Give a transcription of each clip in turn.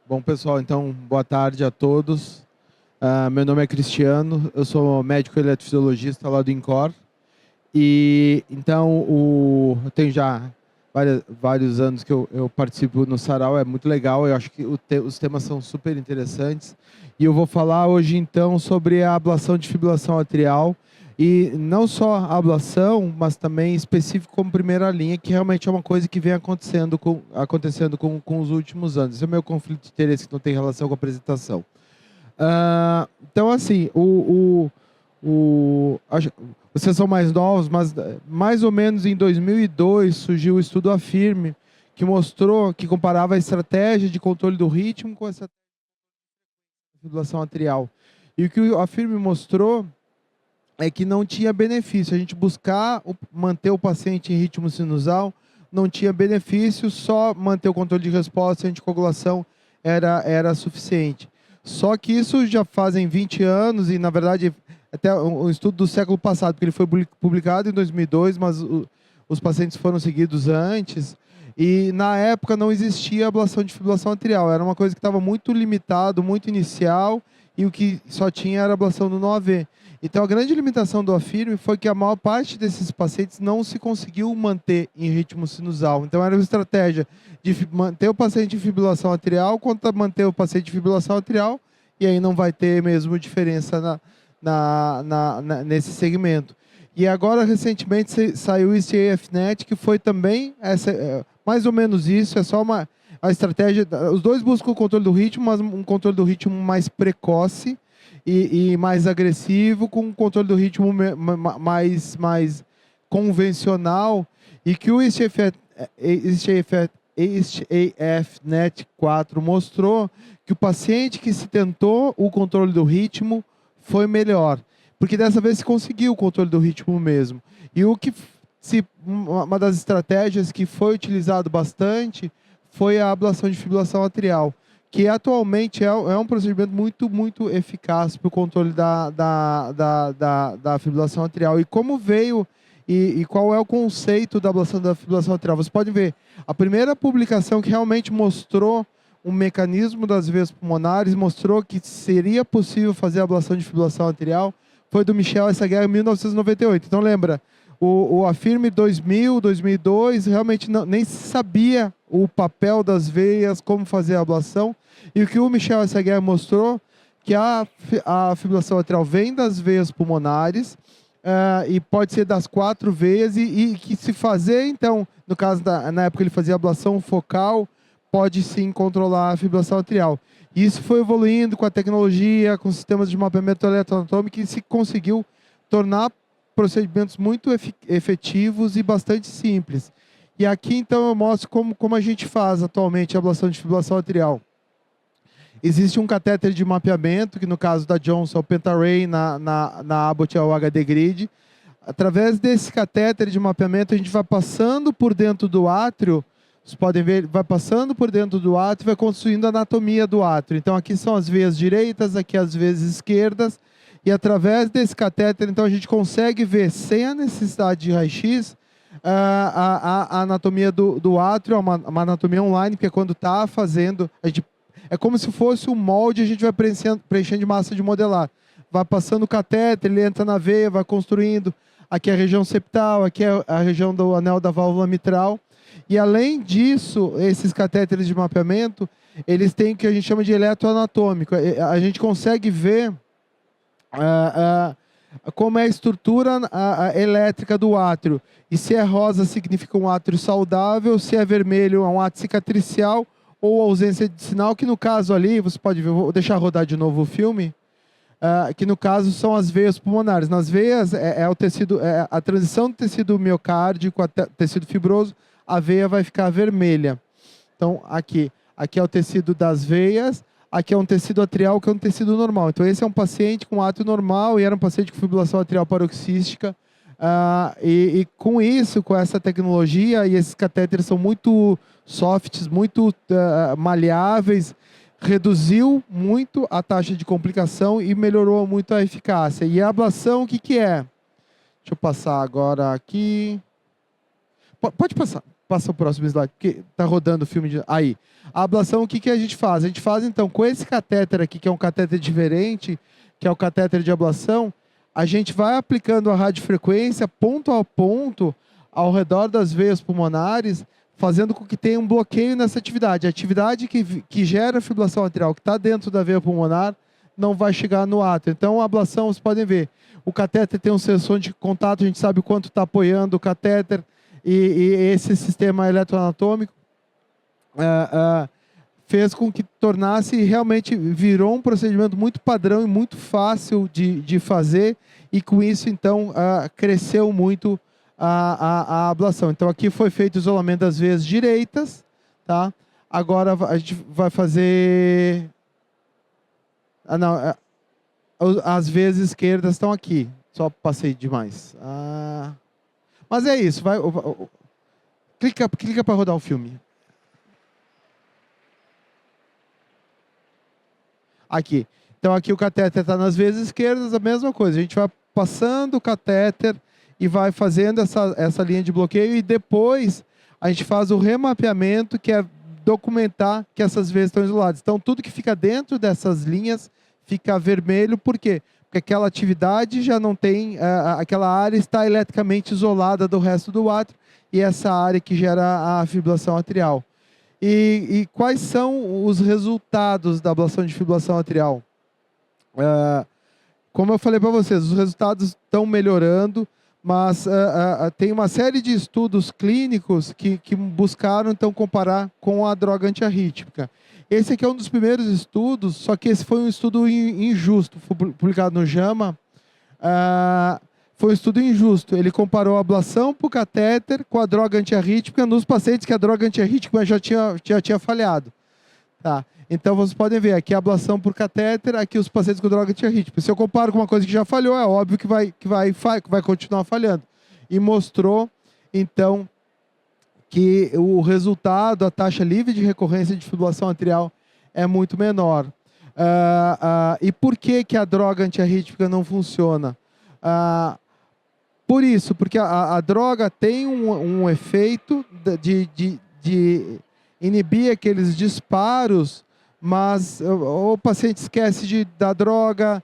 Bom, pessoal, então, boa tarde a todos. Meu nome é Cristiano, eu sou médico eletrofisiologista lá do INCOR. E então, eu tenho já vários anos que eu participo no Sarau, é muito legal, eu acho que os temas são super interessantes. E eu vou falar hoje, então, sobre a ablação de fibrilação atrial. E não só a ablação, mas também específico como primeira linha, que realmente é uma coisa que vem acontecendo com os últimos anos. Esse é o meu conflito de interesse que não tem relação com a apresentação. Então, assim, vocês são mais novos, mas mais ou menos em 2002 surgiu o estudo AFIRME, que mostrou, que comparava a estratégia de controle do ritmo com a estratégia de fibrilação atrial. E o que o AFIRME mostrou é que não tinha benefício. A gente manter o paciente em ritmo sinusal não tinha benefício, só manter o controle de resposta e anticoagulação era suficiente. Só que isso já fazem 20 anos e, na verdade, até um estudo do século passado, porque ele foi publicado em 2002, mas os pacientes foram seguidos antes. E, na época, não existia ablação de fibrilação atrial. Era uma coisa que estava muito limitado, muito inicial, e o que só tinha era ablação do NOAV. Então, a grande limitação do AFIRME foi que a maior parte desses pacientes não se conseguiu manter em ritmo sinusal. Então, era uma estratégia de manter o paciente em fibrilação atrial contra manter o paciente em fibrilação atrial, e aí não vai ter mesmo diferença nesse segmento. E agora, recentemente, saiu o ICA-FNET, que foi também mais ou menos isso, é só a estratégia. Os dois buscam o controle do ritmo, mas um controle do ritmo mais precoce e mais agressivo, com um controle do ritmo mais convencional, e que o HAFNet 4 mostrou que o paciente que se tentou o controle do ritmo foi melhor, porque dessa vez se conseguiu o controle do ritmo mesmo. E uma das estratégias que foi utilizado bastante foi a ablação de fibrilação atrial, que atualmente é um procedimento muito eficaz para o controle da fibrilação atrial. E como veio e qual é o conceito da ablação da fibrilação atrial? Você pode ver, a primeira publicação que realmente mostrou o mecanismo das veias pulmonares, mostrou que seria possível fazer a ablação de fibrilação atrial, foi do Michel Essaguerra em 1998. Então lembra, o AFIRME 2000, 2002, realmente nem se sabia o papel das veias, como fazer a ablação. E o que o Michel Essaguerra mostrou, que a fibrilação atrial vem das veias pulmonares, e pode ser das 4 veias, e que se fazer, então, no caso, na época ele fazia ablação focal, pode sim controlar a fibrilação atrial. E isso foi evoluindo com a tecnologia, com sistemas de mapeamento eletroanatômico, e se conseguiu tornar procedimentos muito efetivos e bastante simples. E aqui, então, eu mostro como a gente faz atualmente a ablação de fibrilação atrial. Existe um catéter de mapeamento, que no caso da Johnson é o Pentaray, na Abbott é o HD Grid. Através desse catéter de mapeamento, a gente vai passando por dentro do átrio, vocês podem ver, vai passando por dentro do átrio e vai construindo a anatomia do átrio. Então, aqui são as veias direitas, aqui as veias esquerdas, e através desse catéter, então, a gente consegue ver, sem a necessidade de raio-x, a anatomia do átrio, uma anatomia online, porque quando está fazendo, é como se fosse um molde, a gente vai preenchendo de massa de modelar. Vai passando o catéter, ele entra na veia, vai construindo. Aqui é a região septal, aqui é a região do anel da válvula mitral. E além disso, esses catéteres de mapeamento, eles têm o que a gente chama de eletroanatômico. A gente consegue ver como é a estrutura elétrica do átrio. E se é rosa, significa um átrio saudável, se é vermelho, é um átrio cicatricial, ou ausência de sinal, que no caso ali, você pode ver, vou deixar rodar de novo o filme, que no caso são as veias pulmonares. Nas veias é o tecido, a transição do tecido miocárdico a tecido fibroso, a veia vai ficar vermelha. Então, aqui é o tecido das veias, aqui é um tecido atrial, que é um tecido normal. Então, esse é um paciente com átrio normal e era um paciente com fibrilação atrial paroxística. E com isso, com essa tecnologia, e esses catéteres são muito softs, muito maleáveis, reduziu muito a taxa de complicação e melhorou muito a eficácia. E a ablação, o que é? Deixa eu passar agora aqui. Pode passar. Passa o próximo slide, porque tá rodando o filme aí. A ablação, o que a gente faz? A gente faz, então, com esse catéter aqui, que é um catéter diferente, que é o catéter de ablação, a gente vai aplicando a radiofrequência ponto a ponto ao redor das veias pulmonares, fazendo com que tenha um bloqueio nessa atividade. A atividade que gera a fibrilação atrial, que está dentro da veia pulmonar, não vai chegar no átrio. Então, a ablação, vocês podem ver, o catéter tem um sensor de contato, a gente sabe o quanto está apoiando o catéter, e esse sistema eletroanatômico fez com que tornasse, realmente virou um procedimento muito padrão e muito fácil de fazer, e com isso, então, cresceu muito a ablação. Então, aqui foi feito o isolamento das veias direitas, tá? Agora a gente vai fazer... as veias esquerdas estão aqui. Só passei demais. Mas é isso. Clica para rodar o filme. Aqui. Então, aqui o catéter está nas veias esquerdas, a mesma coisa. A gente vai passando o catéter e vai fazendo essa linha de bloqueio, e depois a gente faz o remapeamento, que é documentar que essas veias estão isoladas. Então, tudo que fica dentro dessas linhas fica vermelho. Por quê? Porque aquela atividade já não tem, aquela área está eletricamente isolada do resto do átrio, e essa área que gera a fibrilação atrial. E quais são os resultados da ablação de fibrilação atrial? Como eu falei para vocês, os resultados estão melhorando, mas tem uma série de estudos clínicos que buscaram, então, comparar com a droga antiarrítmica. Esse aqui é um dos primeiros estudos, só que esse foi um estudo injusto, foi publicado no JAMA. Foi um estudo injusto. Ele comparou a ablação por catéter com a droga antiarrítmica nos pacientes que a droga antiarrítmica já tinha falhado. Tá. Então, vocês podem ver aqui a ablação por catéter, aqui os pacientes com droga antiarrítmica. Se eu comparo com uma coisa que já falhou, é óbvio que vai continuar falhando. E mostrou, então, que o resultado, a taxa livre de recorrência de fibrilação atrial é muito menor. E por que a droga antiarrítmica não funciona? Por isso, porque a droga tem um efeito de inibir aqueles disparos, mas ou o paciente esquece da droga,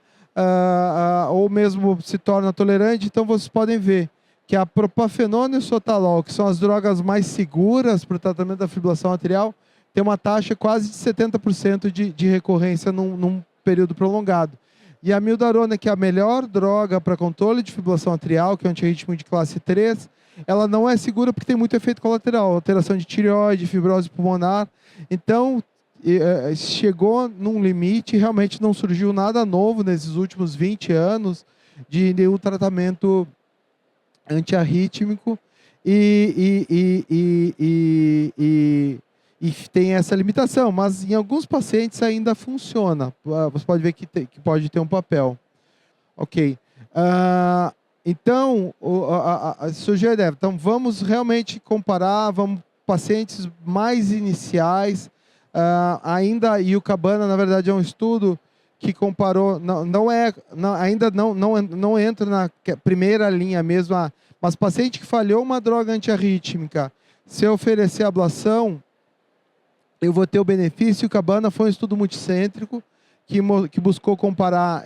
ou mesmo se torna tolerante. Então, vocês podem ver que a propafenona e o sotalol, que são as drogas mais seguras para o tratamento da fibrilação atrial, tem uma taxa quase de 70% de recorrência num período prolongado. E a mildarona, que é a melhor droga para controle de fibrilação atrial, que é um antiarrítmico de classe 3, ela não é segura porque tem muito efeito colateral, alteração de tireoide, fibrose pulmonar. Então, chegou num limite, realmente não surgiu nada novo nesses últimos 20 anos de nenhum tratamento antiarrítmico, e tem essa limitação, mas em alguns pacientes ainda funciona. Você pode ver que pode ter um papel. Ok. Então, sugere, então vamos realmente comparar, pacientes mais iniciais, e o Cabana, na verdade, é um estudo que comparou, ainda não entra na primeira linha mesmo, mas paciente que falhou uma droga antiarrítmica, se eu oferecer ablação, eu vou ter o benefício. O Cabana foi um estudo multicêntrico que buscou comparar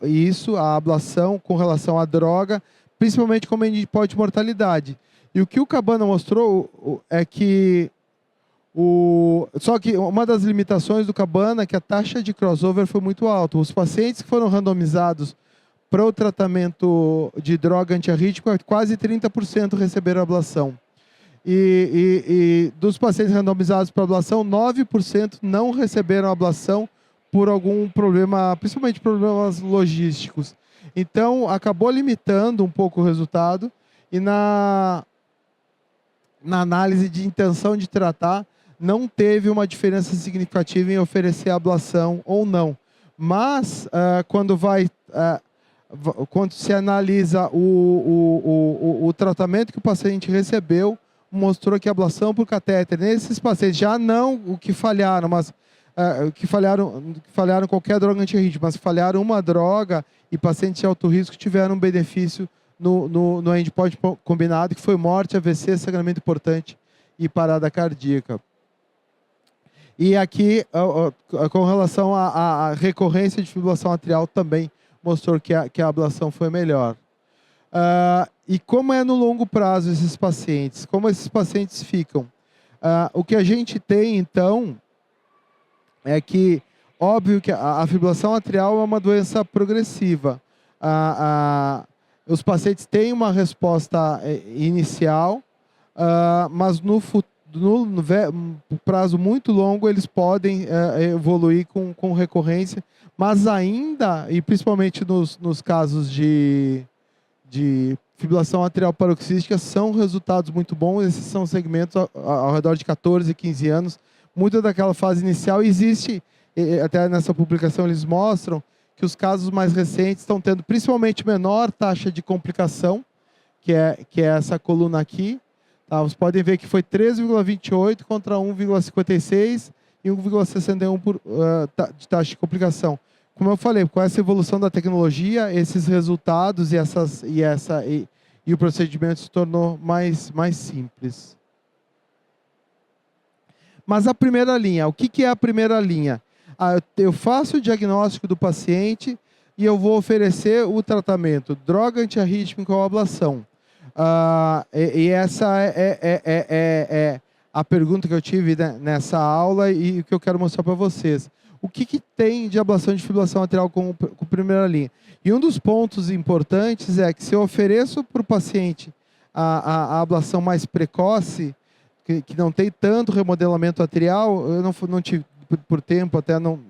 isso, a ablação, com relação à droga, principalmente como endpoint de mortalidade. E o que o Cabana mostrou é que só que uma das limitações do Cabana é que a taxa de crossover foi muito alta. Os pacientes que foram randomizados para o tratamento de droga antiarrítmica, quase 30% receberam ablação. E dos pacientes randomizados para ablação, 9% não receberam ablação por algum problema, principalmente problemas logísticos. Então, acabou limitando um pouco o resultado, e na análise de intenção de tratar, não teve uma diferença significativa em oferecer ablação ou não. Mas, quando se analisa o tratamento que o paciente recebeu, mostrou que a ablação por catéter, nesses pacientes, já não o que falharam, mas que falharam qualquer droga antiarrítmica, mas falharam uma droga, e pacientes de alto risco tiveram um benefício no endpoint combinado, que foi morte, AVC, sangramento importante e parada cardíaca. E aqui, com relação à recorrência de fibrilação atrial, também mostrou que a ablação foi melhor. E como é no longo prazo esses pacientes? Como esses pacientes ficam? O que a gente tem, então, é que, óbvio que a fibrilação atrial é uma doença progressiva. Os pacientes têm uma resposta inicial, mas no prazo muito longo eles podem evoluir com recorrência, mas ainda, e principalmente nos casos de fibrilação atrial paroxística, são resultados muito bons. Esses são segmentos ao redor de 14, 15 anos. Muito daquela fase inicial existe, até nessa publicação eles mostram que os casos mais recentes estão tendo principalmente menor taxa de complicação, que é essa coluna aqui. Tá? Vocês podem ver que foi 13,28 contra 1,56 e 1,61 de taxa de complicação. Como eu falei, com essa evolução da tecnologia, esses resultados e o procedimento se tornou mais simples. Mas a primeira linha, o que é a primeira linha? Eu faço o diagnóstico do paciente e eu vou oferecer o tratamento, droga antiarrítmica ou ablação. E essa é a pergunta que eu tive, né, nessa aula e que eu quero mostrar para vocês. O que tem de ablação de fibrilação atrial com primeira linha? E um dos pontos importantes é que se eu ofereço para o paciente a ablação mais precoce, que não tem tanto remodelamento atrial, eu não tive por tempo, até não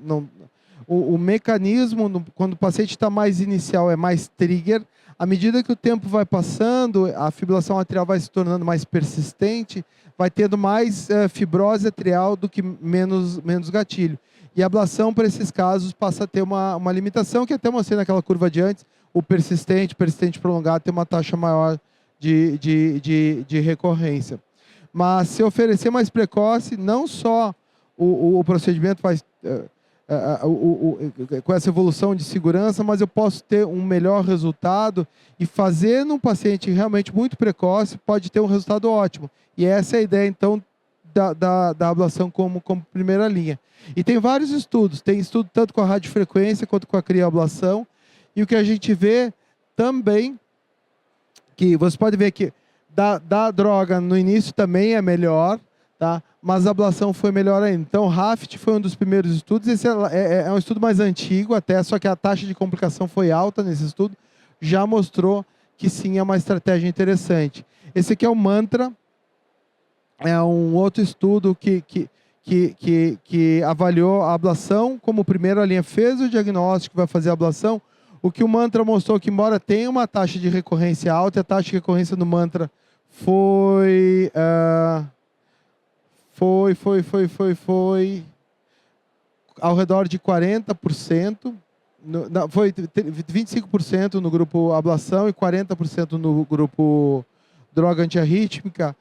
o mecanismo, quando o paciente está mais inicial, é mais trigger. À medida que o tempo vai passando, a fibrilação atrial vai se tornando mais persistente, vai tendo mais fibrose atrial do que menos gatilho. E a ablação, para esses casos, passa a ter uma limitação, que até mostrei naquela curva de antes. O persistente prolongado tem uma taxa maior de recorrência. Mas se oferecer mais precoce, não só o procedimento vai... com essa evolução de segurança, mas eu posso ter um melhor resultado e fazer num paciente realmente muito precoce pode ter um resultado ótimo. E essa é a ideia, então, da ablação como primeira linha. E tem vários estudos, tem estudo tanto com a radiofrequência quanto com a crioablação, e o que a gente vê também, que você pode ver que da droga no início também é melhor, tá? Mas a ablação foi melhor ainda. Então, o RAFT foi um dos primeiros estudos. Esse é um estudo mais antigo até, só que a taxa de complicação foi alta nesse estudo. Já mostrou que sim, é uma estratégia interessante. Esse aqui é o MANTRA. É um outro estudo que avaliou a ablação como primeira linha. Fez o diagnóstico, vai fazer a ablação. O que o MANTRA mostrou que, embora tenha uma taxa de recorrência alta, a taxa de recorrência no MANTRA foi ao redor de 40%, foi 25% no grupo ablação e 40% no grupo droga antiarrítmica.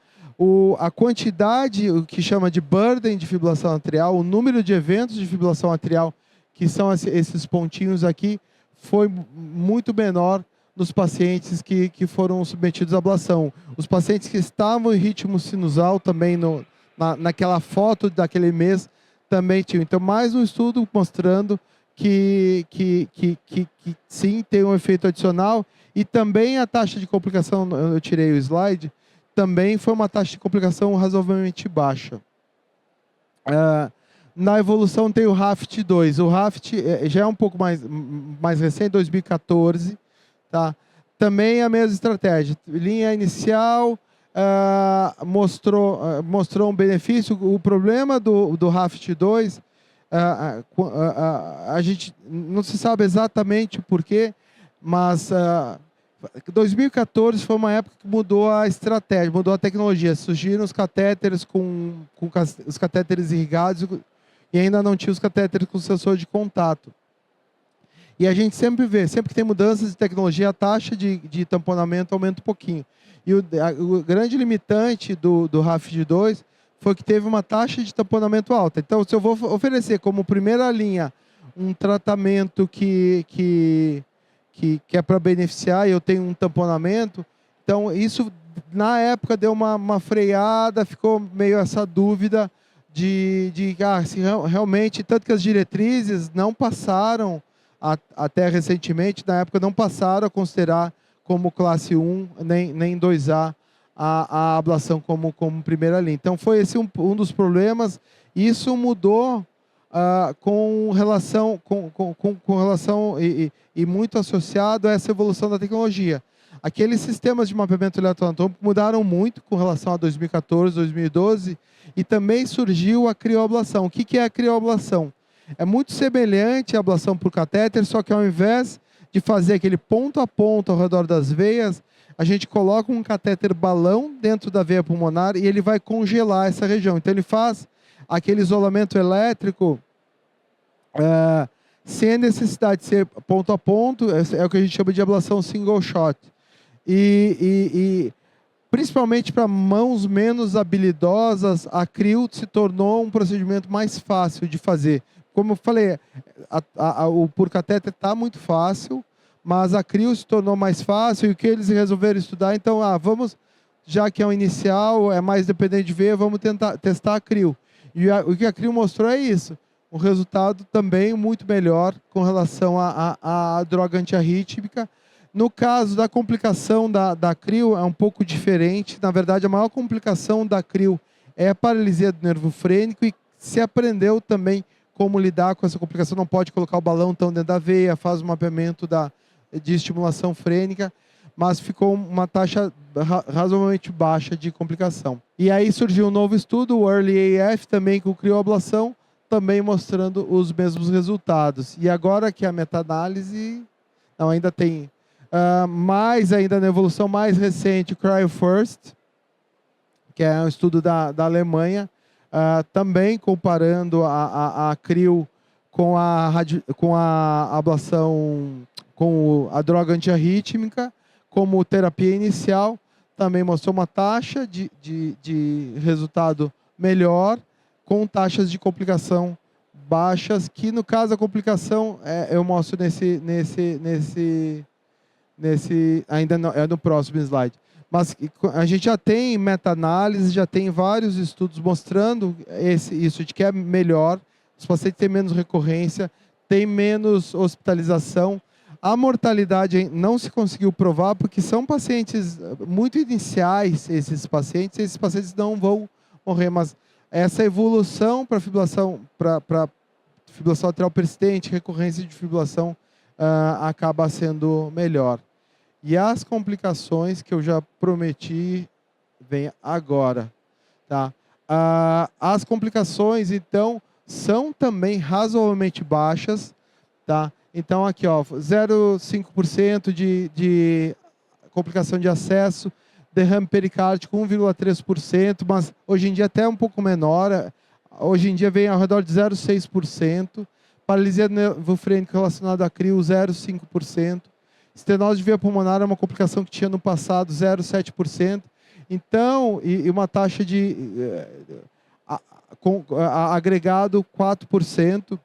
A quantidade, o que chama de burden de fibrilação atrial, o número de eventos de fibrilação atrial, que são esses pontinhos aqui, foi muito menor nos pacientes que foram submetidos à ablação. Os pacientes que estavam em ritmo sinusal também naquela foto daquele mês também tinham. Então, mais um estudo mostrando que sim, tem um efeito adicional. E também a taxa de complicação, eu tirei o slide, também foi uma taxa de complicação razoavelmente baixa. Na evolução tem o RAFT-2. O RAFT já é um pouco mais recente, 2014. Tá? Também a mesma estratégia. Linha inicial... mostrou um benefício. O problema do RAFT-2, a gente não se sabe exatamente o porquê, mas 2014 foi uma época que mudou a estratégia, mudou a tecnologia. Surgiram os catéteres com os catéteres irrigados e ainda não tinha os catéteres com sensor de contato. E a gente sempre vê, sempre que tem mudanças de tecnologia, a taxa de tamponamento aumenta um pouquinho. E o grande limitante do RAFT-2 foi que teve uma taxa de tamponamento alta. Então, se eu vou oferecer como primeira linha um tratamento que que é para beneficiar e eu tenho um tamponamento. Então, isso, na época, deu uma freada, ficou meio essa dúvida se realmente, tanto que as diretrizes não passaram, até recentemente, na época, não passaram a considerar como classe 1, nem 2A, a ablação como primeira linha. Então, foi esse um dos problemas. Isso mudou com relação e muito associado a essa evolução da tecnologia. Aqueles sistemas de mapeamento eletroanatômico mudaram muito com relação a 2014, 2012, e também surgiu a crioablação. O que é a crioablação? É muito semelhante à ablação por catéter, só que ao invés de fazer aquele ponto a ponto ao redor das veias, a gente coloca um catéter balão dentro da veia pulmonar e ele vai congelar essa região. Então ele faz aquele isolamento elétrico sem a necessidade de ser ponto a ponto, é o que a gente chama de ablação single shot. E principalmente para mãos menos habilidosas, a crio se tornou um procedimento mais fácil de fazer. Como eu falei, o por catéter está muito fácil, mas a crio se tornou mais fácil, e o que eles resolveram estudar, então, vamos, já que é um inicial, é mais dependente de veia, vamos tentar testar a crio. E o que a crio mostrou é isso, um resultado também muito melhor com relação à droga antiarrítmica. No caso da complicação da crio, é um pouco diferente. Na verdade, a maior complicação da crio é a paralisia do nervo frênico, e se aprendeu também como lidar com essa complicação. Não pode colocar o balão tão dentro da veia, faz o mapeamento de estimulação frênica, mas ficou uma taxa razoavelmente baixa de complicação. E aí surgiu um novo estudo, o Early AF, também com crioablação, também mostrando os mesmos resultados. E agora que a meta-análise, ainda tem mais ainda na evolução mais recente, CryoFirst, que é um estudo da Alemanha, também comparando a crio com a ablação, com a droga antiarrítmica, como terapia inicial, também mostrou uma taxa de resultado melhor, com taxas de complicação baixas, que no caso a complicação, eu mostro ainda não, é no próximo slide. Mas a gente já tem meta-análise, já tem vários estudos mostrando isso, de que é melhor, os pacientes têm menos recorrência, têm menos hospitalização. A mortalidade não se conseguiu provar, porque são pacientes muito iniciais, esses pacientes não vão morrer, mas essa evolução para fibrilação atrial persistente, recorrência de fibrilação, acaba sendo melhor. E as complicações que eu já prometi, vem agora. Tá? As complicações, então, são também razoavelmente baixas. Tá? Então, aqui, 0,5% de complicação de acesso, derrame pericárdico 1,3%, mas hoje em dia até um pouco menor. Hoje em dia vem ao redor de 0,6%. Paralisia do nervo frênico relacionada a crio, 0,5%. Estenose de veia pulmonar é uma complicação que tinha no passado, 0,7%. Então, e uma taxa de agregado 4%.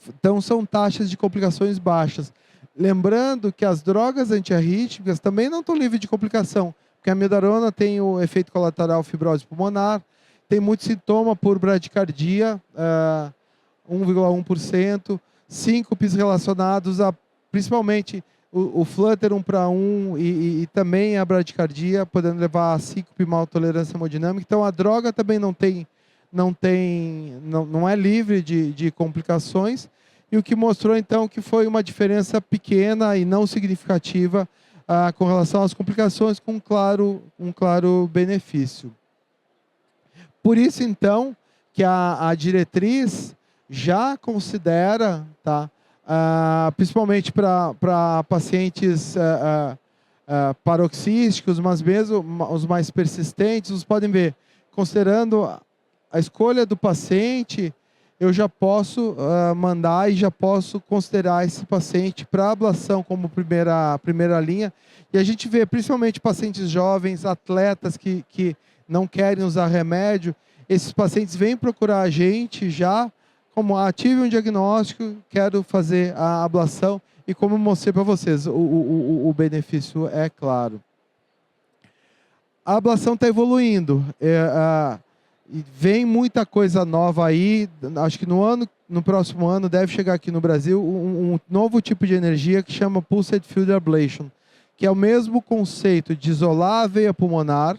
Então, são taxas de complicações baixas. Lembrando que as drogas antiarrítmicas também não estão livres de complicação, porque a amiodarona tem o efeito colateral fibrose pulmonar, tem muito sintoma por bradicardia, 1,1%, síncopes relacionados a, principalmente, o flutter 1:1 e também a bradicardia, podendo levar a síncope, mal tolerância hemodinâmica. Então, a droga também não é livre de complicações, e o que mostrou, então, que foi uma diferença pequena e não significativa com relação às complicações, com um claro benefício. Por isso, então, que a diretriz já considera, tá, principalmente para pacientes paroxísticos, mas mesmo os mais persistentes, vocês podem ver, considerando a escolha do paciente, eu já posso mandar e já posso considerar esse paciente para ablação como primeira linha. E a gente vê, principalmente pacientes jovens, atletas que não querem usar remédio, esses pacientes vêm procurar a gente já, como tive um diagnóstico, quero fazer a ablação, e como eu mostrei para vocês, o benefício é claro. A ablação está evoluindo. E vem muita coisa nova aí. Acho que no próximo ano deve chegar aqui no Brasil um novo tipo de energia que chama Pulsed Field Ablation, que é o mesmo conceito de isolar a veia pulmonar,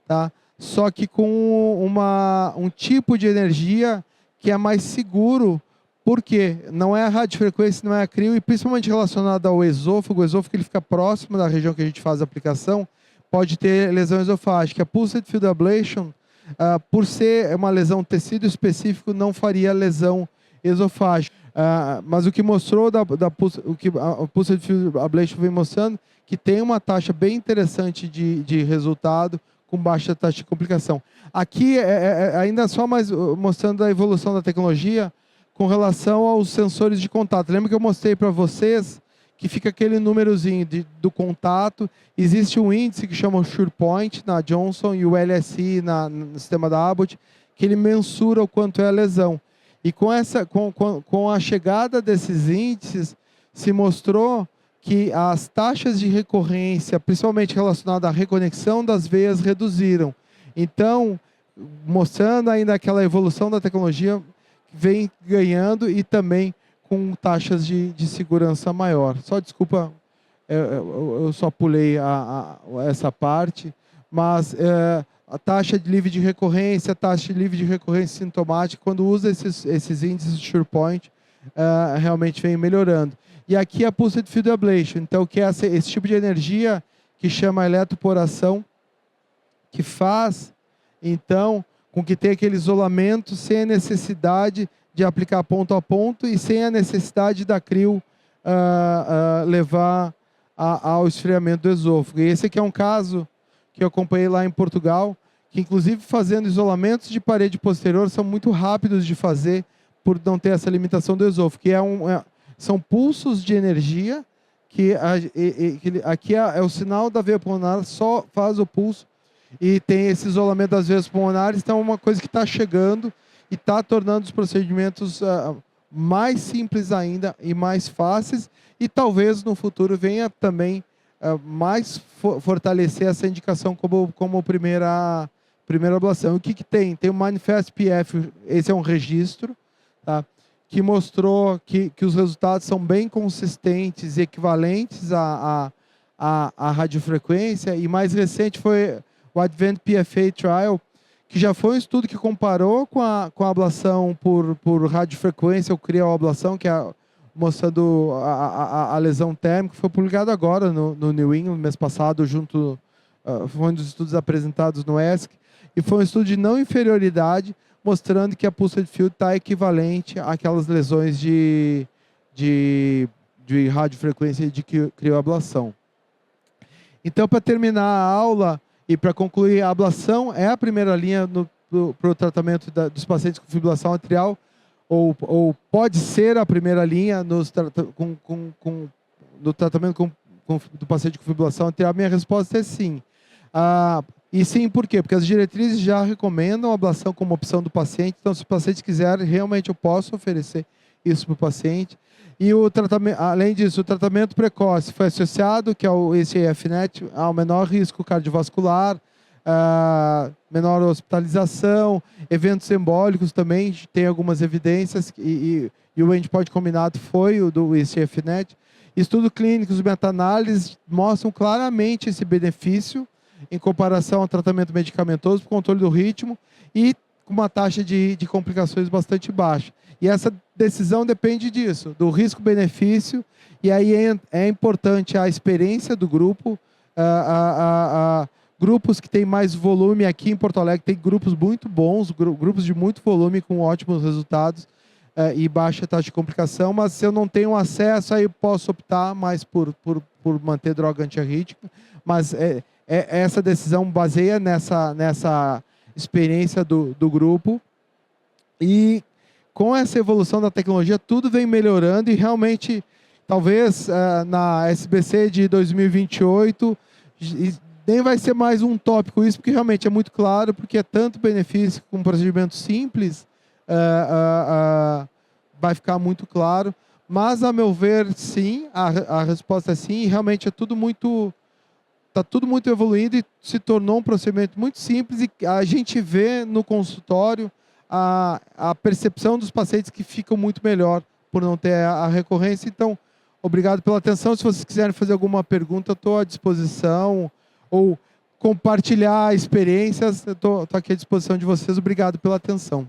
tá? Só que com um tipo de energia que é mais seguro, porque não é a radiofrequência, não é a crio, e principalmente relacionado ao esôfago. O esôfago ele fica próximo da região que a gente faz a aplicação, pode ter lesão esofágica. A Pulsed Field Ablation, por ser uma lesão tecido específico, não faria lesão esofágica. Mas o que mostrou o que a Pulsed Field Ablation vem mostrando, que tem uma taxa bem interessante de resultado com baixa taxa de complicação. Aqui ainda só mais mostrando a evolução da tecnologia com relação aos sensores de contato. Lembra que eu mostrei para vocês que fica aquele númerozinho do contato. Existe um índice que chama o Sure Point na Johnson e o LSI no sistema da Abbott, que ele mensura o quanto é a lesão. E com a chegada desses índices, se mostrou que as taxas de recorrência, principalmente relacionadas à reconexão das veias, reduziram. Então, mostrando ainda aquela evolução da tecnologia, vem ganhando e também com taxas de segurança maior. Só desculpa, eu só pulei essa parte, mas a taxa de livre de recorrência, a taxa de livre de recorrência sintomática, quando usa esses índices de Sure Point, realmente vem melhorando. E aqui a Pulsed Field Ablation, então, que é esse tipo de energia que chama eletroporação, que faz, então, com que tenha aquele isolamento sem a necessidade de aplicar ponto a ponto e sem a necessidade da crio levar ao esfriamento do esôfago. E esse aqui é um caso que eu acompanhei lá em Portugal, que inclusive fazendo isolamentos de parede posterior são muito rápidos de fazer por não ter essa limitação do esôfago, que são pulsos de energia, que aqui é o sinal da veia pulmonar, só faz o pulso, e tem esse isolamento das veias pulmonares. Então é uma coisa que está chegando e está tornando os procedimentos mais simples ainda e mais fáceis, e talvez no futuro venha também mais fortalecer essa indicação como primeira ablação. O que tem? Tem o Manifest PF, esse é um registro, tá? Que mostrou que os resultados são bem consistentes e equivalentes à radiofrequência, e mais recente foi o Advent PFA Trial, que já foi um estudo que comparou com a ablação por radiofrequência, ou crioablação, que é mostrando a lesão térmica, que foi publicado agora no New England, mês passado, foi um dos estudos apresentados no ESC, e foi um estudo de não inferioridade, mostrando que a Pulsed Field está equivalente àquelas lesões de radiofrequência e de crioablação. Então, para terminar a aula e para concluir, a ablação é a primeira linha para o tratamento dos pacientes com fibrilação atrial, ou pode ser a primeira linha no tratamento do paciente com fibrilação atrial. Minha resposta é sim. E sim, por quê? Porque as diretrizes já recomendam a ablação como opção do paciente. Então, se o paciente quiser, realmente eu posso oferecer isso para o paciente. E o tratamento, além disso, o tratamento precoce foi associado, que é o ACFNet, ao menor risco cardiovascular, menor hospitalização, eventos embólicos também, tem algumas evidências, e o endpoint combinado foi o do ACFNet. Estudos clínicos e meta-análises mostram claramente esse benefício em comparação ao tratamento medicamentoso para o controle do ritmo e com uma taxa de complicações bastante baixa. E essa decisão depende disso, do risco-benefício, e aí é importante a experiência do grupo. Grupos que têm mais volume, aqui em Porto Alegre tem grupos muito bons, grupos de muito volume com ótimos resultados e baixa taxa de complicação, mas se eu não tenho acesso, aí eu posso optar mais por manter droga antiarrítmica, mas essa decisão baseia nessa experiência do grupo. E com essa evolução da tecnologia, tudo vem melhorando, e realmente, talvez na SBC de 2028, nem vai ser mais um tópico isso, porque realmente é muito claro, porque é tanto benefício com um procedimento simples, vai ficar muito claro. Mas, a meu ver, sim, a resposta é sim, e realmente está tudo muito evoluindo e se tornou um procedimento muito simples e a gente vê no consultório a percepção dos pacientes que ficam muito melhor por não ter a recorrência. Então, obrigado pela atenção. Se vocês quiserem fazer alguma pergunta, estou à disposição, ou compartilhar experiências, estou aqui à disposição de vocês. Obrigado pela atenção.